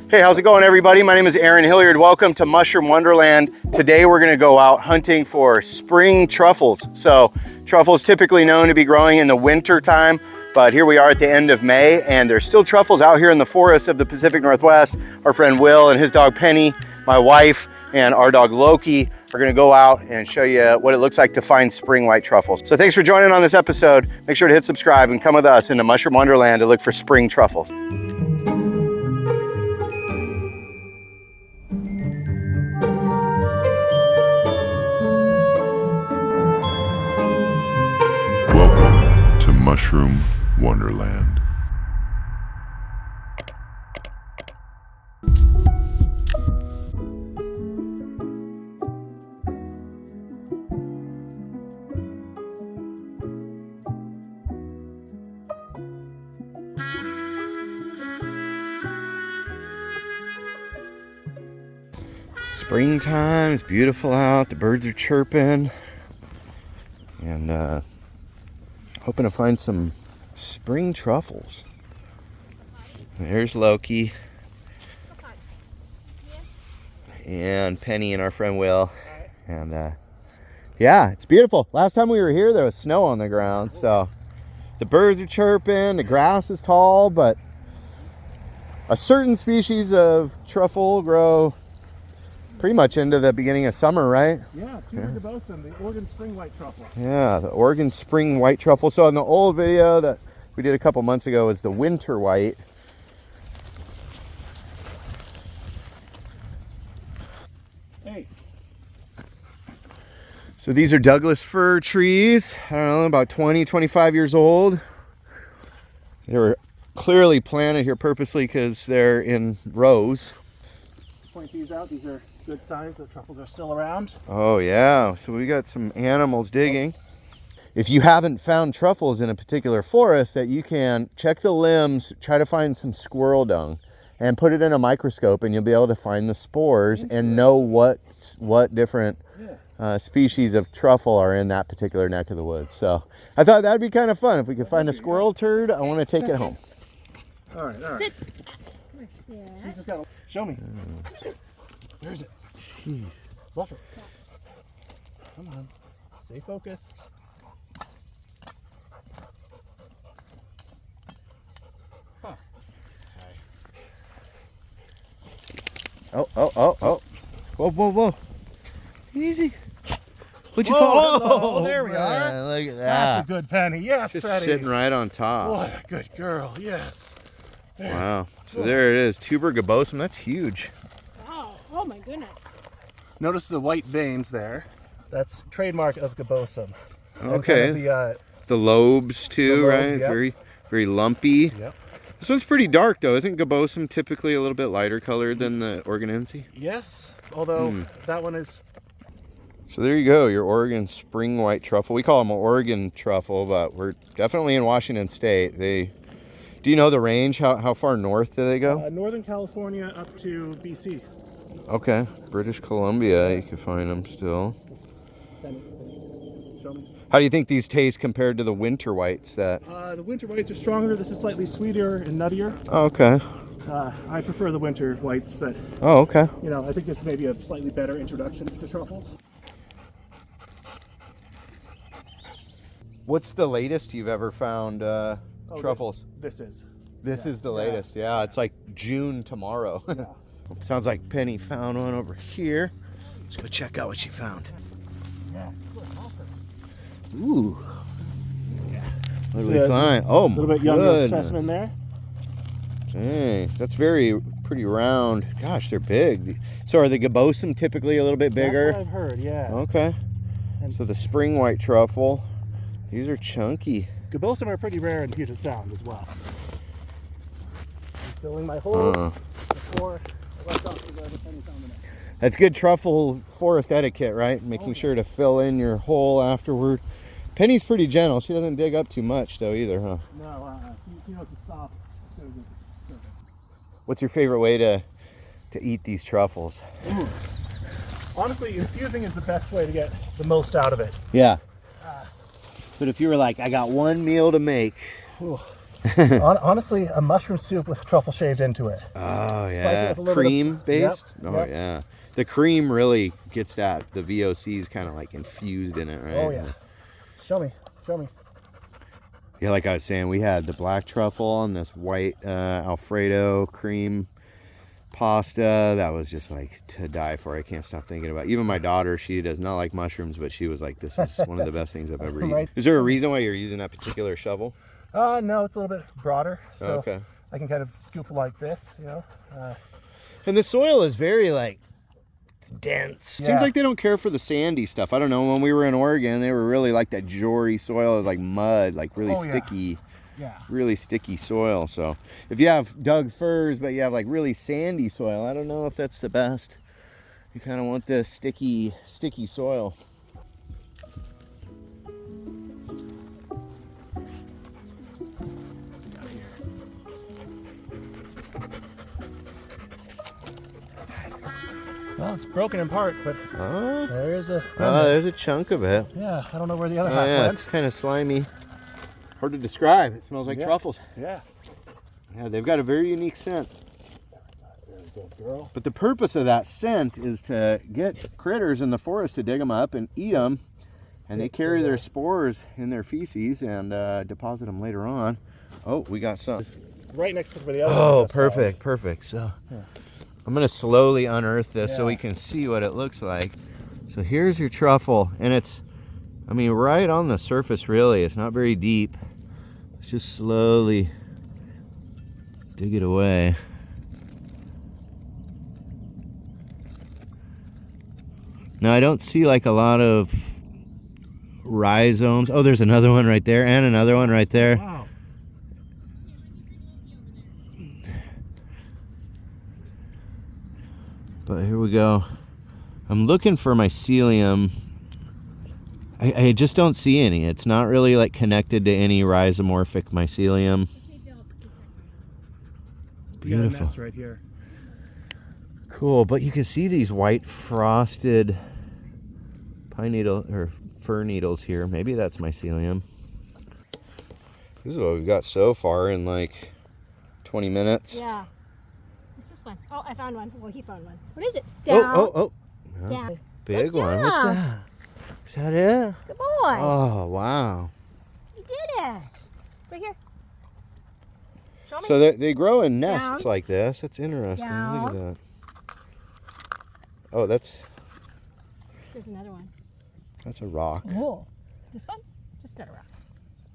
Hey, how's it going, everybody? My name is Aaron Hilliard. Welcome to Mushroom Wonderland. Today we're going to go out hunting for spring truffles. So truffles typically known to be growing in the winter time, but here we are at the end of May and there's still truffles out here in the forests of the Pacific Northwest. Our friend Will and his dog Penny, my wife, and our dog Loki are going to go out and show you what it looks like to find spring white truffles. So thanks for joining on this episode. Make sure to hit subscribe and come with us into Mushroom Wonderland to look for spring truffles. Welcome to Mushroom Wonderland. Springtime, it's beautiful out, the birds are chirping, and hoping to find some spring truffles. There's Loki and Penny and our friend Will, and yeah, it's beautiful. Last time we were here there was snow on the ground, so the birds are chirping, the grass is tall, but a certain species of truffle grow pretty much into the beginning of summer, right? Yeah, gibbosum, the Oregon spring white truffle. Yeah, the Oregon spring white truffle. So in the old video that we did a couple months ago was the winter white. Hey. So these are Douglas-fir trees. I don't know, about 20, 25 years old. They were clearly planted here purposely because they're in rows. Point these out. These are good signs that truffles are still around. Oh yeah, so we got some animals digging. If you haven't found truffles in a particular forest, that you can check the limbs, try to find some squirrel dung and put it in a microscope and you'll be able to find the spores and know what different species of truffle are in that particular neck of the woods. So I thought that'd be kind of fun. If we could find a squirrel turd, I want to take it home. All right. Show me. Where is it? Jeez. Fluff it. Come on. Stay focused. Huh. Oh. Whoa. Easy. What'd you Whoa, find? hello. There we are. Man, look at that. That's a good penny. Yes, Just Penny. sitting right on top. What a good girl. Yes. There. Wow. So there it is. Tuber gibbosum. That's huge. Wow. Oh my goodness. Notice the white veins there. That's trademark of gibbosum. Okay. And kind of The lobes too, the lobes, right? yep. Very lumpy. Yep. This one's pretty dark though. Isn't gibbosum typically a little bit lighter colored than the Oregonense? Yes, although that one is. So there you go, your Oregon spring white truffle. We call them Oregon truffle, but we're definitely in Washington State. Do you know the range? How far north do they go? Northern California up to BC. Okay, British Columbia, you can find them still. Show me. How do you think these taste compared to the winter whites that? The winter whites are stronger. This is slightly sweeter and nuttier. Oh, okay. I prefer the winter whites, but Oh, okay. you know, I think this may be a slightly better introduction to truffles. What's the latest you've ever found truffles? This is. This is the latest. Yeah, it's like June tomorrow. Yeah. Sounds like Penny found one over here. Let's go check out what she found. Yeah. Ooh. Yeah. What did we find? Oh, A little bit younger specimen there. Dang, that's pretty round. Gosh, they're big. So are the gibbosum typically a little bit bigger? That's what I've heard, yeah. Okay. So the spring white truffle, these are chunky. Gibbosum are pretty rare in Puget Sound as well. I'm filling my holes before I let off the penny found the neck. That's good truffle forest etiquette, right? Making sure to fill in your hole afterward. Penny's pretty gentle. She doesn't dig up too much though either, huh? No, she knows to stop as soon as it's surface. What's your favorite way to eat these truffles? Ooh. Honestly, infusing is the best way to get the most out of it. Yeah. But if you were like, I got one meal to make, Ooh. Honestly, a mushroom soup with truffle shaved into it. Oh, Spike it yeah. with a little Cream based? Yep, Oh, yep. yeah. The cream really gets that. The VOC is kind of like infused in it, right? Oh, yeah. Show me. Show me. Yeah, like I was saying, we had the black truffle and this white Alfredo cream pasta. That was just like to die for. I can't stop thinking about it. Even my daughter, she does not like mushrooms, but she was like, this is one of the best things I've ever eaten. Right. Is there a reason why you're using that particular shovel? No, it's a little bit broader. So Okay. I can kind of scoop like this, you know. And the soil is very like dense. Yeah. Seems like they don't care for the sandy stuff. I don't know. When we were in Oregon, they were really like that jory soil. It was like mud, like really sticky. Yeah. Really sticky soil. So if you have Douglas-firs, but you have like really sandy soil, I don't know if that's the best. You kind of want the sticky soil. Well, it's broken in part, but Oh, there's a. there's a chunk of it. Yeah, I don't know where the other Oh, half yeah, went. it's kind of slimy. Hard to describe. It smells like Yeah. truffles. Yeah. Yeah, they've got a very unique scent. Very good, girl. But the purpose of that scent is to get critters in the forest to dig them up and eat them. And they carry their spores in their feces and deposit them later on. Oh, we got some. Right next to where the other one Oh, just perfect, perfect. So I'm going to slowly unearth this so Yeah. we can see what it looks like. So here's your truffle. And it's, I mean, right on the surface, really. It's not very deep. Let's just slowly dig it away. Now, I don't see like a lot of rhizomes. Oh, there's another one right there and another one right there. Wow. But here we go. I'm looking for mycelium. I just don't see any. It's not really like connected to any rhizomorphic mycelium. We got a Beautiful. nest right here. Cool, but you can see these white frosted pine needle or fir needles here. Maybe that's mycelium. This is what we've got so far in like 20 minutes. Yeah. What's this one? Oh, I found one. Well, he found one. What is it? Down. Oh. Down. Big Good one. What's job. that? Is that it? Good boy. Oh, wow. You did it. Right here. Show me. So they grow in nests Down. like this. That's interesting. Look at Down. that. Oh, that's There's another one. a rock. Oh. This one? Just not a rock.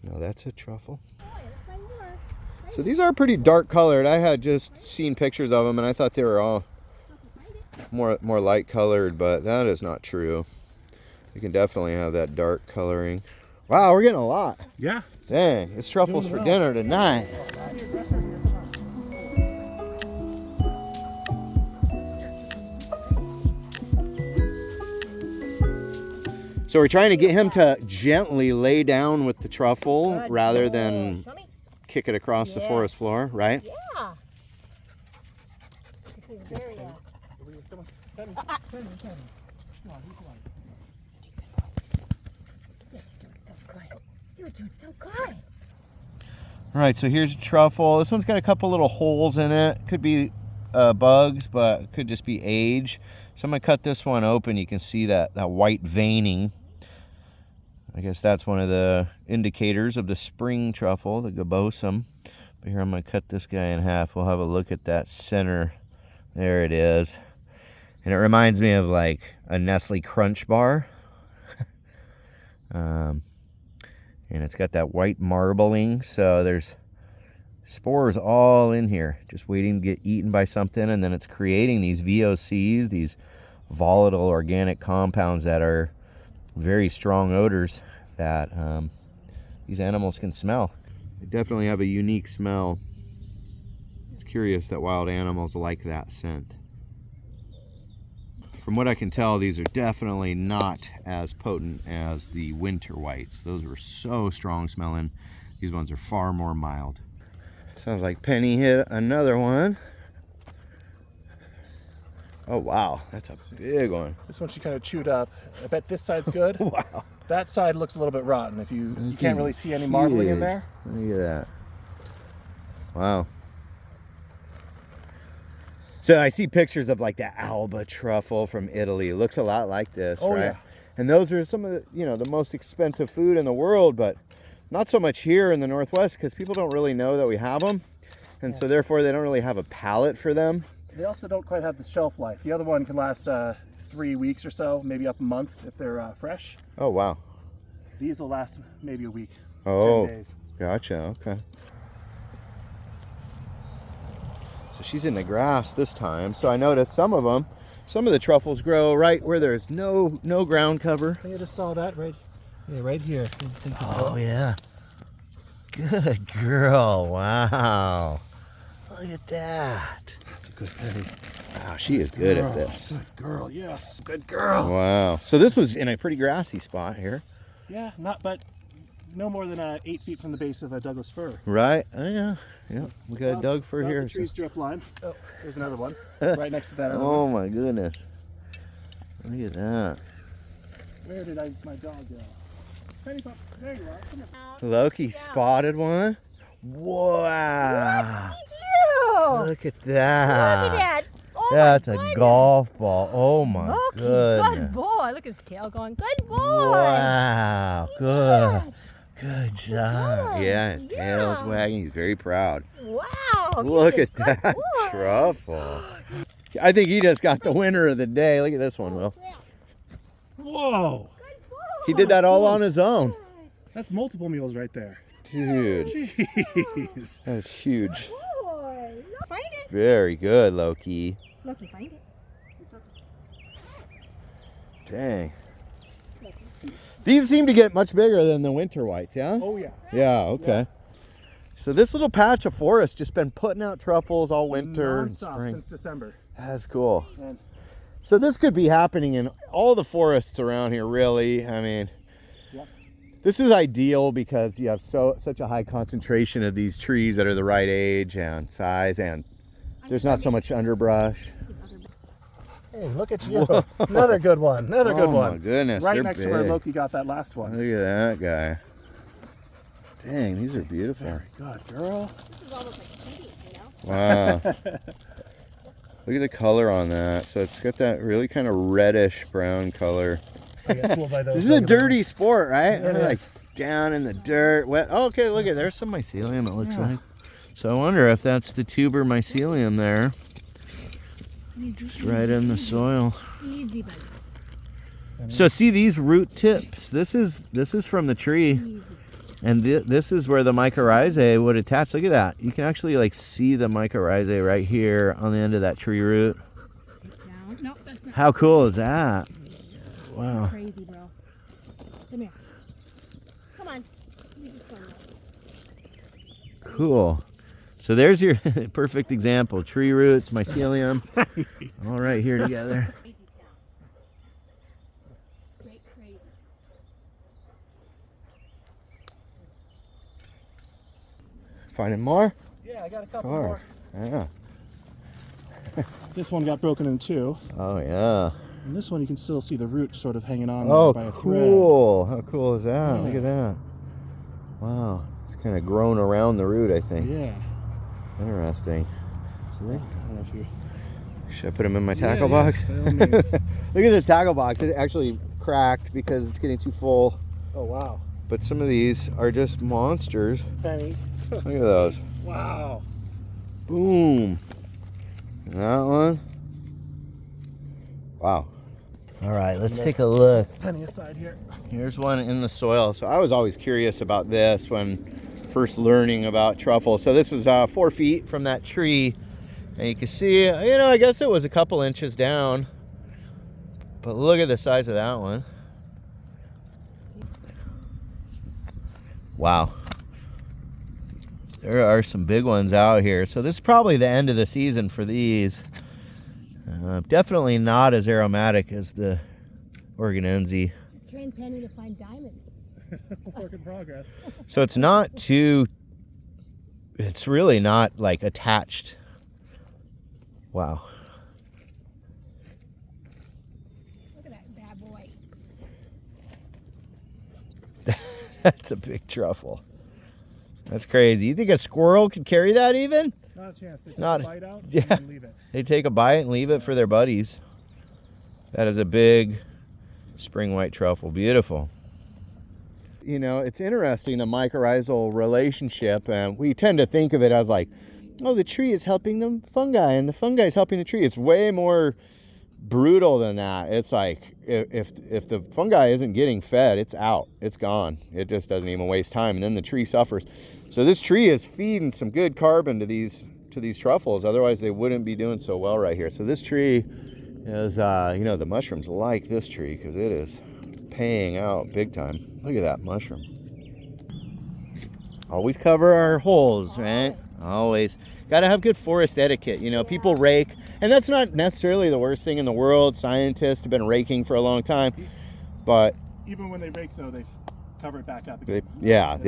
No, that's a truffle. Oh, yeah, let's find more. Right So these are pretty dark colored. I had just seen pictures of them and I thought they were all more light colored, but that is not true. You can definitely have that dark coloring. Wow, we're getting a lot. Yeah. Dang, it's truffles for well. dinner tonight. So we're trying to get him to gently lay down with the truffle Good rather boy. than Show me. kick it across the Yeah. forest floor, right? Yeah. This is very, You're doing so good. All right, so here's a truffle. This one's got a couple little holes in it. Could be bugs, but it could just be age. So I'm gonna cut this one open. You can see that white veining. I guess that's one of the indicators of the spring truffle, the gibbosum. But here I'm gonna cut this guy in half. We'll have a look at that center. There it is. And it reminds me of like a Nestle Crunch bar. And it's got that white marbling, so there's spores all in here, just waiting to get eaten by something, and then it's creating these VOCs, these volatile organic compounds that are very strong odors that these animals can smell. They definitely have a unique smell. It's curious that wild animals like that scent. From what I can tell, these are definitely not as potent as the winter whites. Those were so strong smelling. These ones are far more mild. Sounds like Penny hit another one. Oh wow, that's a big one. This one she kind of chewed up. I bet this side's good. Wow. That side looks a little bit rotten. If you can't really see any marbling in there. Look at that. Wow. So I see pictures of like the Alba truffle from Italy. It looks a lot like this, Oh, right? yeah. And those are some of the, the most expensive food in the world, but not so much here in the Northwest because people don't really know that we have them. And so therefore they don't really have a palate for them. They also don't quite have the shelf life. The other one can last 3 weeks or so, maybe up a month if they're fresh. Oh, wow. These will last maybe a week, Oh, 10 days. gotcha. Okay. So she's in the grass this time. So I noticed some of the truffles grow right where there's no ground cover. I think I just saw that right here. Oh, yeah. Good girl. Wow. Look at that. That's a good penny. Wow, she is good at this. Good girl, yes, good girl. Wow. So this was in a pretty grassy spot here. Yeah, but no more than 8 feet from the base of a Douglas-fir. Right? Oh, yeah. Yeah. We got a Doug-fir here. The tree's drip line. Oh, there's another one right next to that other Oh, one. my goodness. Look at that. Where did my dog go? Penny pup, there you are. Come here. Loki spotted one. Wow. What did you do? Look at that. Look at that. Oh That's my a goodness. golf ball. Oh my Loki, goodness. good boy. Look at his tail going. Good boy. Wow. He Good. did it. Good job. did. Yeah, his tail's Yeah. wagging. He's very proud. Wow. Look he at did good that boy. truffle. I think he just got the winner of the day. Look at this one, Will. Whoa, Good boy. He did that all on his own. that's multiple meals right there. Dude, Jeez. that's huge. Boy. Look, find it. Very good, Loki. Loki, find it. Dang. These seem to get much bigger than the winter whites, yeah? Oh yeah. Yeah, okay. So this little patch of forest just been putting out truffles all winter and Non-stop spring. since December. That's cool. And So this could be happening in all the forests around here, really. I mean, Yep. this is ideal because you have such a high concentration of these trees that are the right age and size, and there's not so much underbrush. hey, look at you. Another good one. Another good Oh one. my goodness, Right they're next to where big. Loki got that last one. Look at that guy. Dang, these are beautiful. Very good, girl. This is almost like cheating, you know? Wow. Look at the color on that. So it's got that really kind of reddish brown color. I get fooled by those. This is a dirty sport, right? It Like is. down in the dirt, wet. Oh, okay, look at there's some mycelium. It looks like. So I wonder if that's the tuber mycelium there, just right in the soil. Easy, buddy. So see these root tips. This is from the tree, Easy. and this is where the mycorrhizae would attach. Look at that. You can actually like see the mycorrhizae right here on the end of that tree root. Down. No, that's not How cool is that? Wow. crazy, bro. Come here. Come on. You just go nuts. Cool. So there's your perfect example. Tree roots, mycelium, all right here together. Crazy town. Straight crazy. Finding more? Yeah, I got a couple Of more. course. Yeah. This one got broken in two. Oh yeah. And this one you can still see the root sort of hanging on Oh, by a thread. cool. How cool is that? Look Yeah. at that. Wow. It's kind of grown around the root, I think. Yeah. Interesting. So I don't know if you... should I put them in my tackle Yeah, box? by all means. Look at this tackle box. It actually cracked because it's getting too full. Oh, wow. But some of these are just monsters. Penny. Look at those. Wow. Boom. And that one. Wow. All right, let's take a look. Penny aside here. Here's one in the soil. So I was always curious about this when first learning about truffle. So this is 4 feet from that tree. And you can see, I guess it was a couple inches down. But look at the size of that one. Wow. There are some big ones out here. So this is probably the end of the season for these. Definitely not as aromatic as the Oregonense. Train Penny to find diamonds. Work in progress. So it's not too, it's really not like attached. Wow. Look at that bad boy. That's a big truffle. That's crazy. You think a squirrel could carry that even? Not a chance. They take Not a bite out yeah. and then leave it. They take a bite and leave it for their buddies. That is a big spring white truffle. Beautiful. You know, it's interesting, the mycorrhizal relationship, and we tend to think of it as like, oh, the tree is helping the fungi and the fungi is helping the tree. It's way more brutal than that. It's like if the fungi isn't getting fed, it's out, it's gone. It just doesn't even waste time, and then the tree suffers. So this tree is feeding some good carbon to these truffles, otherwise they wouldn't be doing so well right here. So this tree is you know, the mushrooms like this tree because it is paying out big time. Look at that mushroom. Always cover our holes, right? Always. Got to have good forest etiquette. You know, people rake, and that's not necessarily the worst thing in the world. Scientists have been raking for a long time, but Even when they rake, though, they cover it back up. they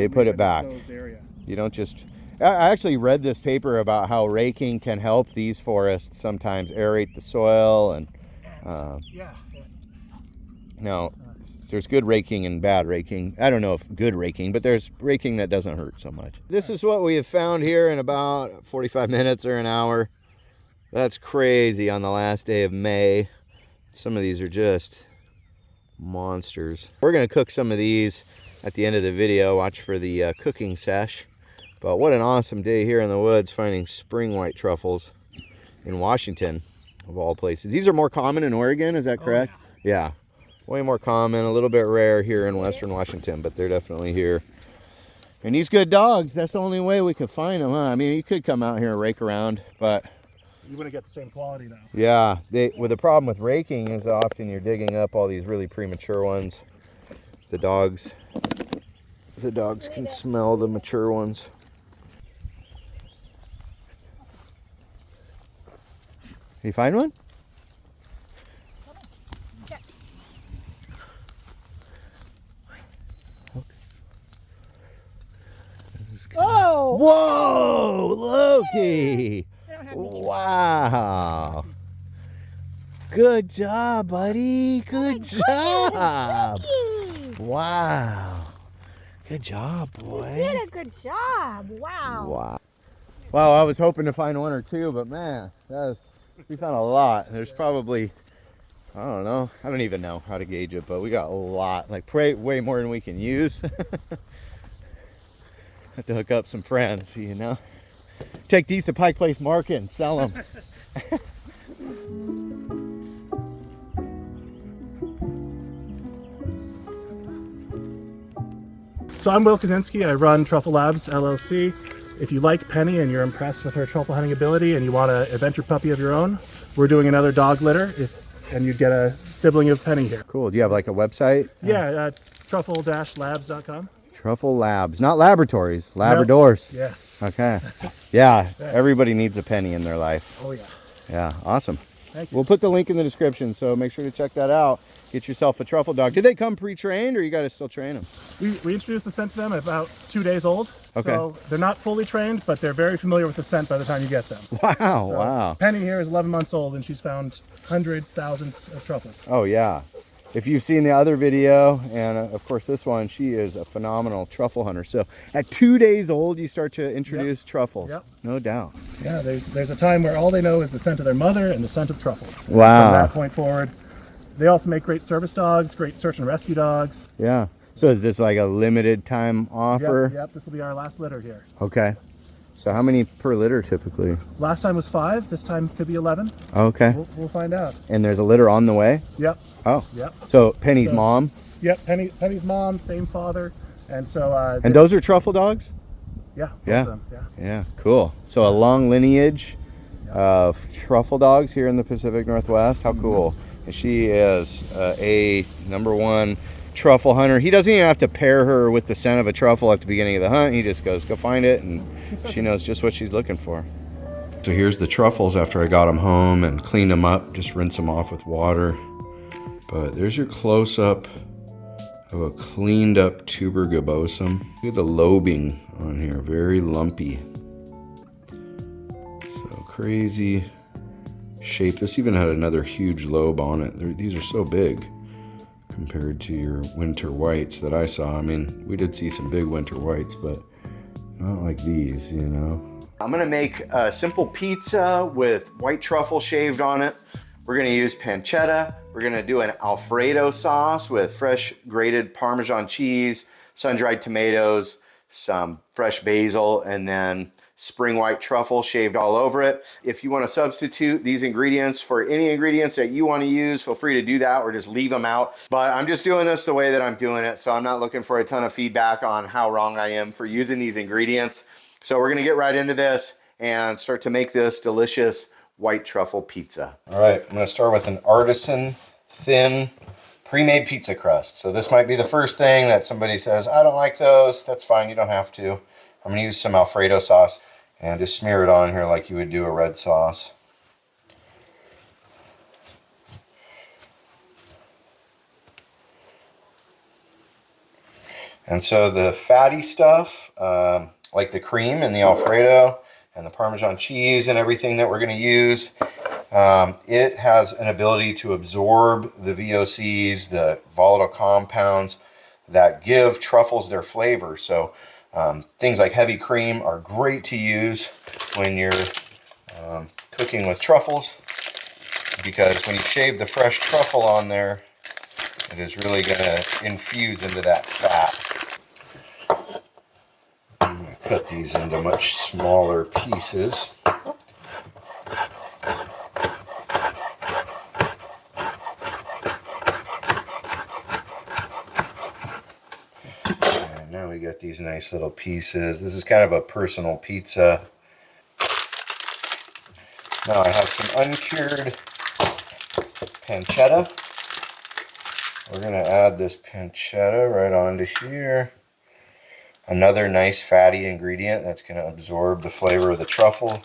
put it back. Area. You don't just... I actually read this paper about how raking can help these forests sometimes aerate the soil, and Yeah. now there's good raking and bad raking. I don't know if good raking, but there's raking that doesn't hurt so much. This is what we have found here in about 45 minutes or an hour. That's crazy on the last day of May. Some of these are just monsters. We're gonna cook some of these at the end of the video. Watch for the cooking sesh. But what an awesome day here in the woods finding spring white truffles in Washington, of all places. These are more common in Oregon, is that correct? Yeah. Way more common, a little bit rare here in Western Washington, but they're definitely here. And these good dogs, that's the only way we could find them, huh? I mean, you could come out here and rake around, but... You wouldn't get the same quality, though. Yeah, the problem with raking is often you're digging up all these really premature ones. The dogs can smell the mature ones. You find one? Oh! Whoa, Loki! They don't have any Wow! Good job, buddy. Good job. Wow. Good job, boy. You did a good job. Wow. Wow. Wow, I was hoping to find one or two, but man, we found a lot. There's probably, I don't know. I don't even know how to gauge it, but we got a lot. Like way more than we can use. Have to hook up some friends, you know. Take these to Pike Place Market and sell them. So I'm Will Kaczynski. I run Truffle Labs, LLC. If you like Penny and you're impressed with her truffle hunting ability and you want an adventure puppy of your own, we're doing another dog litter, and you'd get a sibling of Penny here. Cool. Do you have like a website? Yeah, truffle-labs.com. Truffle Labs, not laboratories, Labradors. Nope. Yes. Okay. Yeah, everybody needs a Penny in their life. Oh, yeah. Yeah, awesome. Thank you. We'll put the link in the description, so make sure to check that out. Get yourself a truffle dog. Did they come pre-trained, or you got to still train them? We introduced the scent to them at about 2 days old. Okay. So they're not fully trained, but they're very familiar with the scent by the time you get them. Wow, So wow. Penny here is 11 months old, and she's found hundreds, thousands of truffles. Oh, yeah. If you've seen the other video, and of course this one, she is a phenomenal truffle hunter. So at 2 days old, you start to introduce truffles. Yep. No doubt. Yeah, there's a time where all they know is the scent of their mother and the scent of truffles. Wow. From that point forward, they also make great service dogs, great search and rescue dogs. Yeah. So is this like a limited time offer? Yep, this will be our last litter here. Okay. So how many per litter typically? Last time was 5, this time could be 11. Okay. We'll find out. And there's a litter on the way? Yep. Oh. Yep. So Penny's So- mom? Yep, Penny's mom, same father. And so And those are truffle dogs? yeah, both Yeah. of them, yeah. Yeah, cool. So a long lineage of truffle dogs here in the Pacific Northwest. How cool. And she is a #1 truffle hunter. He doesn't even have to pair her with the scent of a truffle at the beginning of the hunt. He just goes, go find it, and she knows just what she's looking for. So here's the truffles after I got them home and cleaned them up. Just rinse them off with water. But there's your close-up of a cleaned up tuber gibbosum. Look at the lobing on here, very lumpy. So crazy shape. This even had another huge lobe on it. These are so big compared to your winter whites that I saw. I mean, we did see some big winter whites, but Not like these, you know. I'm gonna make a simple pizza with white truffle shaved on it. We're gonna use pancetta. We're gonna do an Alfredo sauce with fresh grated Parmesan cheese, sun-dried tomatoes, some fresh basil, and then spring white truffle shaved all over it. If you want to substitute these ingredients for any ingredients that you want to use, feel free to do that or just leave them out. But I'm just doing this the way that I'm doing it, so I'm not looking for a ton of feedback on how wrong I am for using these ingredients. So we're gonna get right into this and start to make this delicious white truffle pizza. All right, I'm gonna start with an artisan thin pre-made pizza crust. So this might be the first thing that somebody says, I don't like those. That's fine, you don't have to. I'm gonna use some Alfredo sauce and just smear it on here like you would do a red sauce. And so the fatty stuff, like the cream and the Alfredo and the Parmesan cheese and everything that we're gonna use, it has an ability to absorb the VOCs, the volatile compounds that give truffles their flavor. So things like heavy cream are great to use when you're cooking with truffles, because when you shave the fresh truffle on there, it is really going to infuse into that fat. I'm going to cut these into much smaller pieces. Now we got these nice little pieces. This is kind of a personal pizza. Now I have some uncured pancetta. We're going to add this pancetta right onto here. Another nice fatty ingredient that's going to absorb the flavor of the truffle.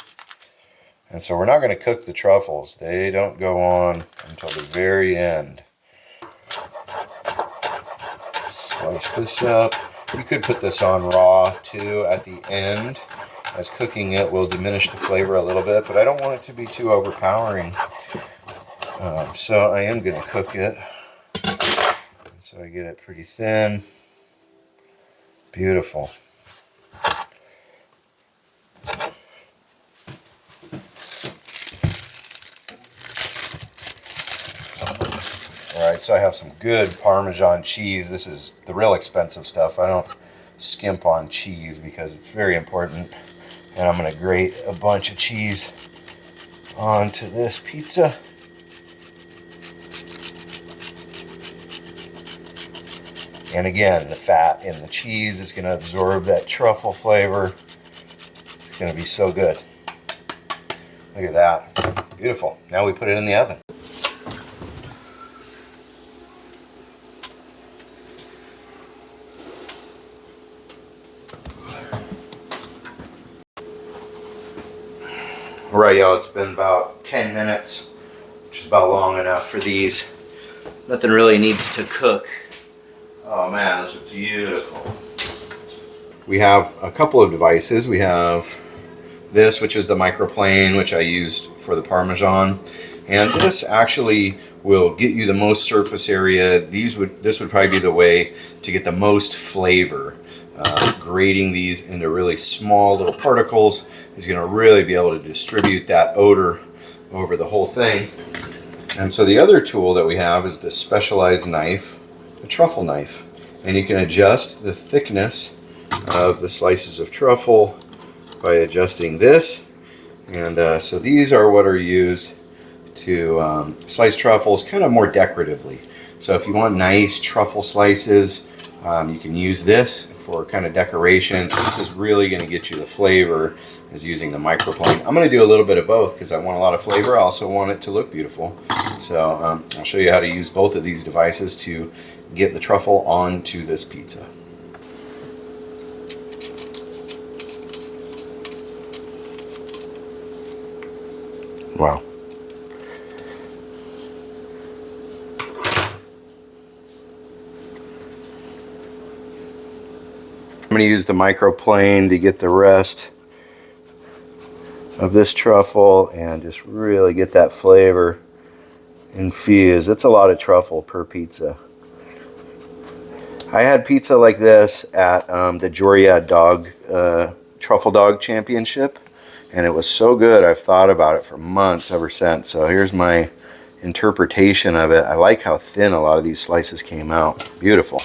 And so we're not going to cook the truffles. They don't go on until the very end. Slice this up. You could put this on raw too at the end, as cooking it will diminish the flavor a little bit, but I don't want it to be too overpowering. So I am going to cook it. So I get it pretty thin. Beautiful. Alright, so I have some good Parmesan cheese. This is the real expensive stuff. I don't skimp on cheese because it's very important. And I'm going to grate a bunch of cheese onto this pizza. And again, the fat in the cheese is going to absorb that truffle flavor. It's going to be so good. Look at that. Beautiful. Now we put it in the oven. All right, y'all, it's been about 10 minutes, which is about long enough for these. Nothing really needs to cook. Oh man, those are beautiful. We have a couple of devices. We have this, which is the microplane, which I used for the Parmesan. And this actually will get you the most surface area. This would probably be the way to get the most flavor. Grating these into really small little particles is going to really be able to distribute that odor over the whole thing. And so the other tool that we have is this specialized knife, a truffle knife. And you can adjust the thickness of the slices of truffle by adjusting this. And so these are what are used to slice truffles kind of more decoratively. So if you want nice truffle slices, you can use this for kind of decoration. This is really going to get you the flavor, is using the microplane. I'm going to do a little bit of both because I want a lot of flavor. I also want it to look beautiful. So I'll show you how to use both of these devices to get the truffle onto this pizza. Wow. I'm going to use the microplane to get the rest of this truffle and just really get that flavor infused. That's a lot of truffle per pizza. I had pizza like this at the Joria dog Truffle Dog Championship, and it was so good I've thought about it for months ever since. So here's my interpretation of it. I like how thin a lot of these slices came out. Beautiful.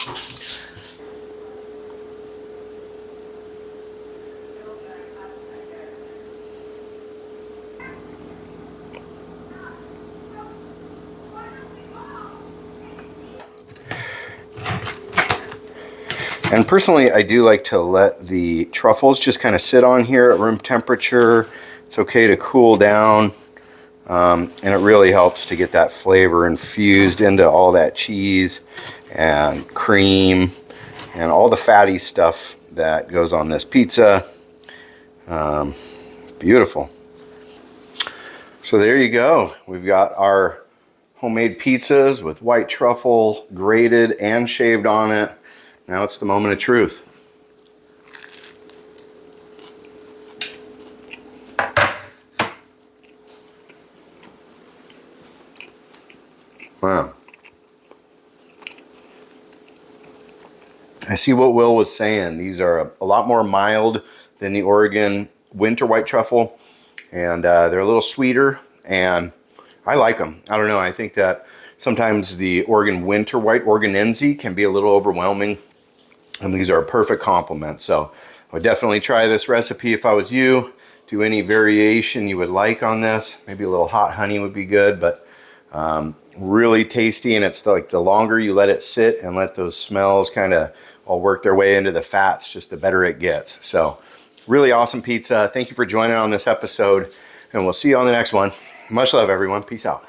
And personally, I do like to let the truffles just kind of sit on here at room temperature. It's okay to cool down, and it really helps to get that flavor infused into all that cheese and cream and all the fatty stuff that goes on this pizza. Beautiful. So there you go. We've got our homemade pizzas with white truffle grated and shaved on it. Now it's the moment of truth. Wow. I see what Will was saying. These are a lot more mild than the Oregon winter white truffle, and they're a little sweeter, and I like them. I don't know. I think that sometimes the Oregon winter white, Oregonense, can be a little overwhelming, and these are a perfect complement. So I would definitely try this recipe if I was you. Do any variation you would like on this. Maybe a little hot honey would be good, but really tasty, and it's like the longer you let it sit and let those smells kind of all work their way into the fats, just the better it gets. So really awesome pizza. Thank you for joining on this episode, and we'll see you on the next one. Much love, everyone. Peace out.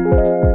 You